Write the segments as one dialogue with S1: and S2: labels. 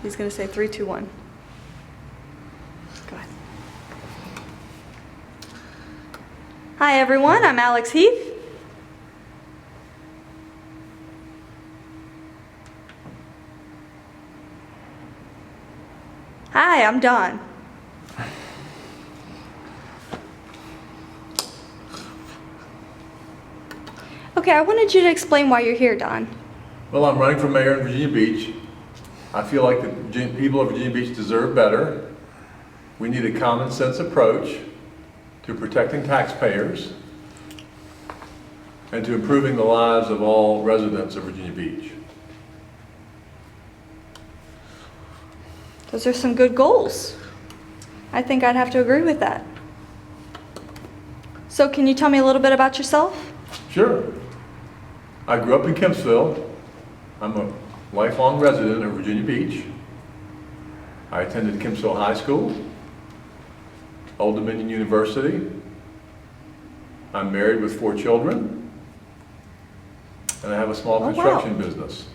S1: He's going to say 3, 2, 1. Go ahead. Hi, everyone. I'm Alex Heath. Hi, I'm Dawn. Okay, I wanted you to explain why you're here, Don.
S2: Well, I'm running for mayor in Virginia Beach. I feel like the people of Virginia Beach deserve better. We need a common sense approach to protecting taxpayers and to improving the lives of all residents of Virginia Beach.
S1: Those are some good goals. I think I'd have to agree with that. So can you tell me a little bit about yourself?
S2: Sure. I grew up in Kempsville. I'm a lifelong resident of Virginia Beach. I attended Kempsville High School, Old Dominion University. I'm married with 4 children, and I have a small construction business.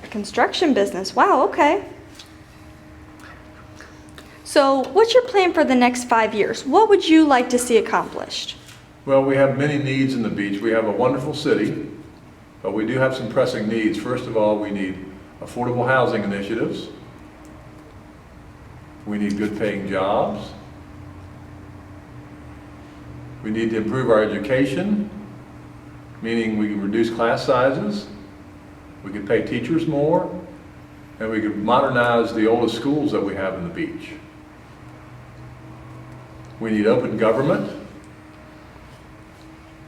S1: A construction business. Wow, okay. So what's your plan for the next 5 years? What would you like to see accomplished?
S2: Well, we have many needs in the beach. We have a wonderful city, but we do have some pressing needs. First of all, we need affordable housing initiatives. We need good paying jobs. We need to improve our education, meaning we can reduce class sizes, we could pay teachers more, and we could modernize the oldest schools that we have in the beach. We need open government,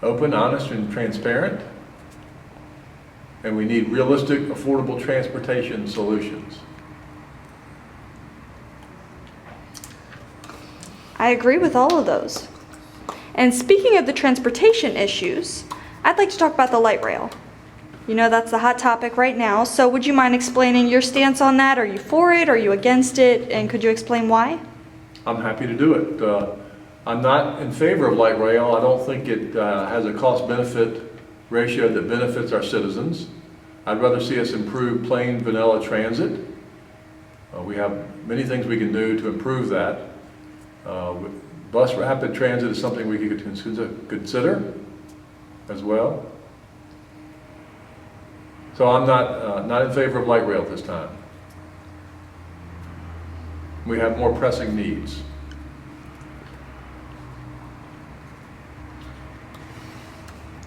S2: open, honest, and transparent, and we need realistic, affordable transportation solutions.
S1: I agree with all of those. And speaking of the transportation issues, I'd like to talk about the light rail. You know, that's the hot topic right now, so would you mind explaining your stance on that? Are you for it? Are you against it? And could you explain why?
S2: I'm happy to do it. I'm not in favor of light rail. I don't think it has a cost-benefit ratio that benefits our citizens. I'd rather see us improve plain vanilla transit. We have many things we can do to improve that. Bus rapid transit is something we could consider as well. So I'm not in favor of light rail at this time. We have more pressing needs.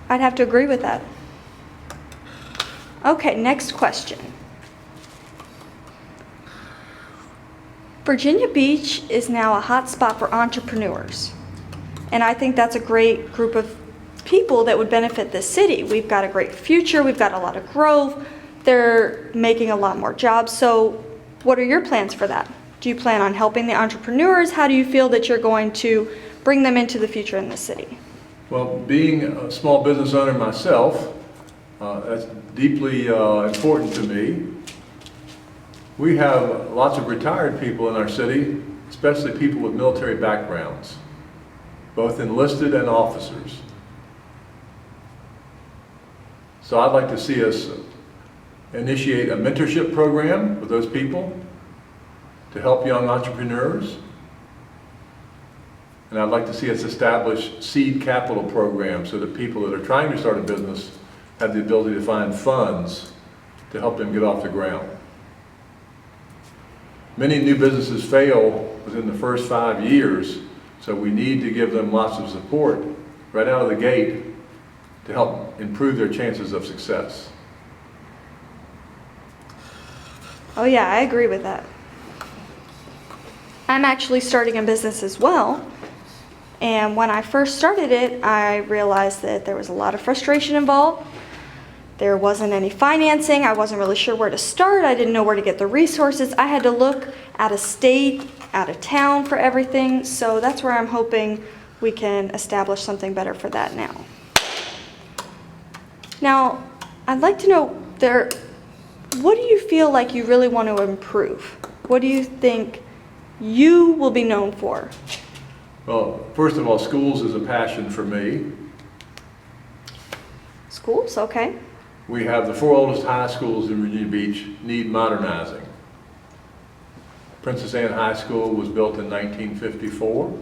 S1: I'd have to agree with that. Okay, next question. Virginia Beach is now a hot spot for entrepreneurs. And I think that's a great group of people that would benefit this city. We've got a great future, we've got a lot of growth, they're making a lot more jobs. So what are your plans for that? Do you plan on helping the entrepreneurs? How do you feel that you're going to bring them into the future in the city?
S2: Well, being a small business owner myself, that's deeply important to me. We have lots of retired people in our city, especially people with military backgrounds, both enlisted and officers. So I'd like to see us initiate a mentorship program with those people to help young entrepreneurs. And I'd like to see us establish seed capital programs so that people that are trying to start a business have the ability to find funds to help them get off the ground. Many new businesses fail within the first 5 years, so we need to give them lots of support right out of the gate to help improve their chances of success.
S1: Oh yeah, I agree with that. I'm actually starting a business as well. And when I first started it, I realized that there was a lot of frustration involved. There wasn't any financing. I wasn't really sure where to start. I didn't know where to get the resources. I had to look out of state, out of town for everything. So that's where I'm hoping we can establish something better for that now. Now, I'd like to know, what do you feel like you really want to improve? What do you think you will be known for?
S2: Well, first of all, schools is a passion for me.
S1: Schools, okay.
S2: We have the 4 oldest high schools in Virginia Beach need modernizing. Princess Anne High School was built in 1954.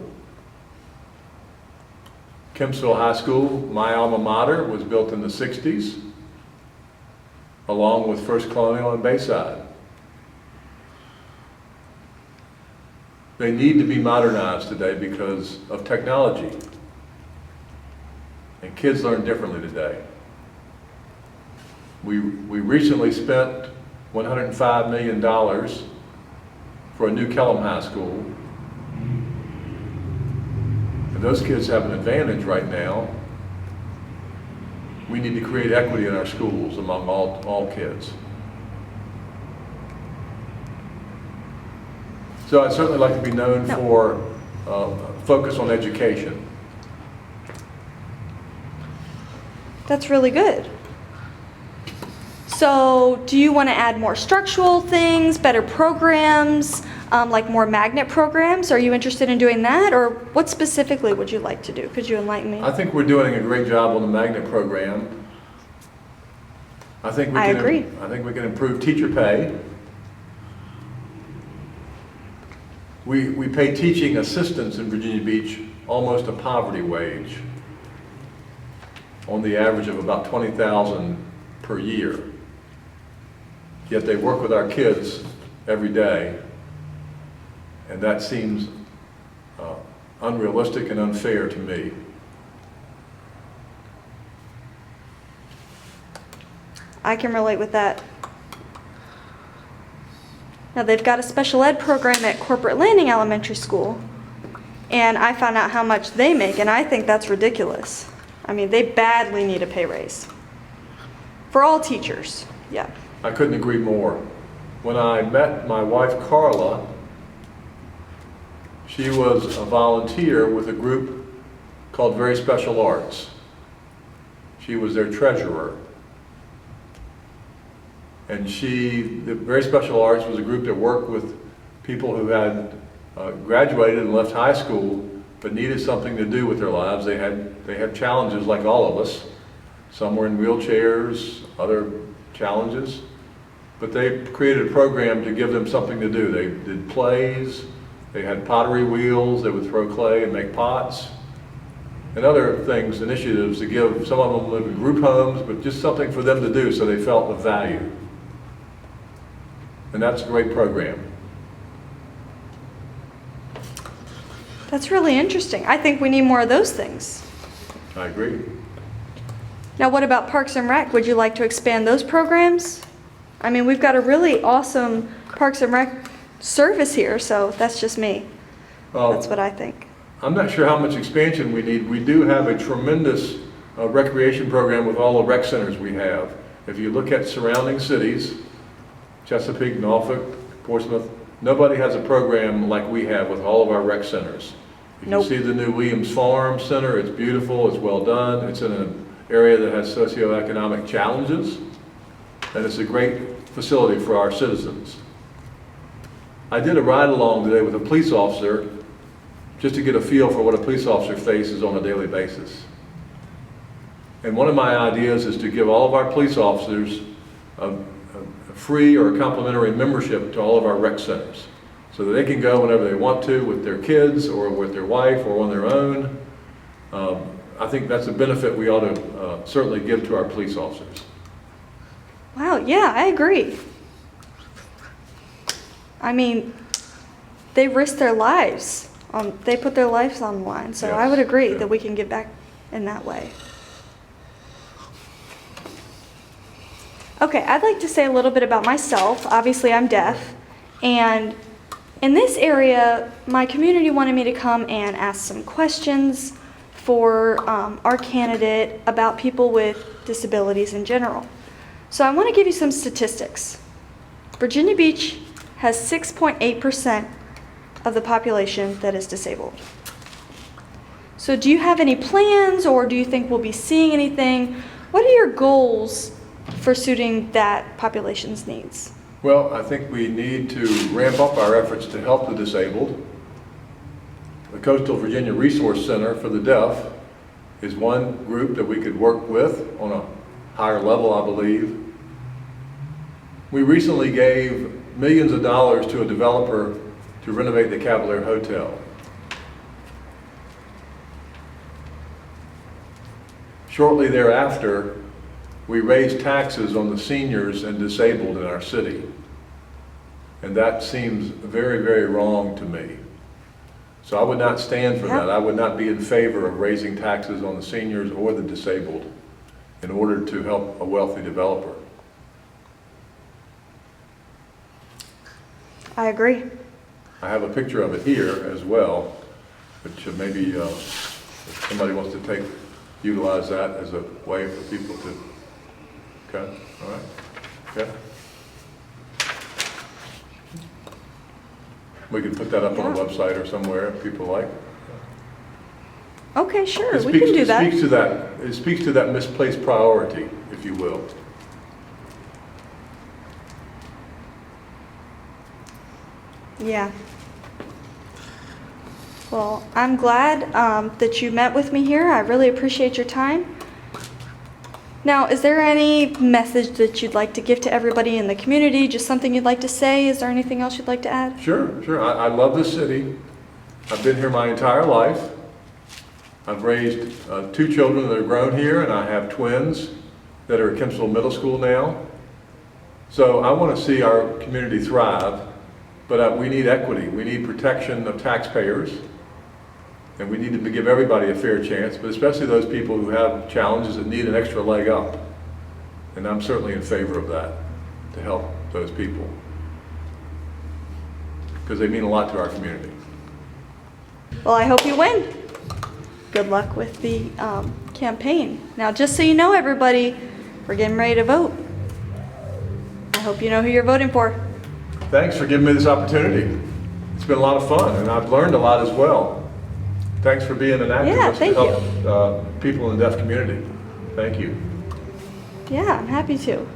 S2: Kempsville High School, my alma mater, was built in the 60s, along with First Colonial and Bayside. They need to be modernized today because of technology. And kids learn differently today. We recently spent $105 million for a new Kellum High School. And those kids have an advantage right now. We need to create equity in our schools among all kids. So I'd certainly like to be known for focus on education.
S1: That's really good. So do you want to add more structural things, better programs, like more magnet programs? Are you interested in doing that? Or what specifically would you like to do? Could you enlighten me?
S2: I think we're doing a great job on the magnet program. I agree. I think we can improve teacher pay. We pay teaching assistants in Virginia Beach almost a poverty wage, on the average of about $20,000 per year. Yet they work with our kids every day, and that seems unrealistic and unfair to me.
S1: I can relate with that. Now they've got a special ed program at Corporate Landing Elementary School, and I found out how much they make, and I think that's ridiculous. I mean, they badly need a pay raise. For all teachers, yeah.
S2: I couldn't agree more. When I met my wife, Carla, she was a volunteer with a group called Very Special Arts. She was their treasurer. And the Very Special Arts was a group that worked with people who had graduated and left high school but needed something to do with their lives. They had challenges like all of us. Some were in wheelchairs, other challenges. But they created a program to give them something to do. They did plays, they had pottery wheels, they would throw clay and make pots, and other things, initiatives to give. Some of them lived in group homes, but just something for them to do so they felt the value. And that's a great program.
S1: That's really interesting. I think we need more of those things.
S2: I agree.
S1: Now what about Parks and Rec? Would you like to expand those programs? I mean, we've got a really awesome Parks and Rec service here, so that's just me. That's what I think.
S2: I'm not sure how much expansion we need. We do have a tremendous recreation program with all the rec centers we have. If you look at surrounding cities, Chesapeake, Norfolk, Portsmouth, nobody has a program like we have with all of our rec centers. If you see the new Williams Farm Center, it's beautiful, it's well done, it's in an area that has socioeconomic challenges, and it's a great facility for our citizens. I did a ride along today with a police officer just to get a feel for what a police officer faces on a daily basis. And one of my ideas is to give all of our police officers a free or a complimentary membership to all of our rec centers, so that they can go whenever they want to with their kids or with their wife or on their own. I think that's a benefit we ought to certainly give to our police officers.
S1: Wow, yeah, I agree. I mean, they risk their lives. They put their lives on the line, so I would agree that we can give back in that way. Okay, I'd like to say a little bit about myself. Obviously, I'm deaf, and in this area, my community wanted me to come and ask some questions for our candidate about people with disabilities in general. So I want to give you some statistics. Virginia Beach has 6.8% of the population that is disabled. So do you have any plans, or do you think we'll be seeing anything? What are your goals for suiting that population's needs?
S2: Well, I think we need to ramp up our efforts to help the disabled. The Coastal Virginia Resource Center for the Deaf is one group that we could work with on a higher level, I believe. We recently gave millions of dollars to a developer to renovate the Cavalier Hotel. Shortly thereafter, we raised taxes on the seniors and disabled in our city. And that seems very, very wrong to me. So I would not stand for that. I would not be in favor of raising taxes on the seniors or the disabled in order to help a wealthy developer.
S1: I agree.
S2: I have a picture of it here as well, which maybe if somebody wants to utilize that as a way for people to, okay, all right, okay. We can put that up on a website or somewhere if people like.
S1: Okay, sure, we can do that.
S2: It speaks to that misplaced priority, if you will.
S1: Yeah. Well, I'm glad that you met with me here. I really appreciate your time. Now, is there any message that you'd like to give to everybody in the community? Just something you'd like to say? Is there anything else you'd like to add?
S2: Sure. I love this city. I've been here my entire life. I've raised 2 children that are grown here, and I have twins that are at Kempsville Middle School now. So I want to see our community thrive, but we need equity. We need protection of taxpayers, and we need to give everybody a fair chance, but especially those people who have challenges that need an extra leg up. And I'm certainly in favor of that, to help those people, because they mean a lot to our community.
S1: Well, I hope you win. Good luck with the campaign. Now, just so you know, everybody, we're getting ready to vote. I hope you know who you're voting for.
S2: Thanks for giving me this opportunity. It's been a lot of fun, and I've learned a lot as well. Thanks for being an activist
S1: thank
S2: to help people in the deaf community. Thank you.
S1: Yeah, I'm happy to.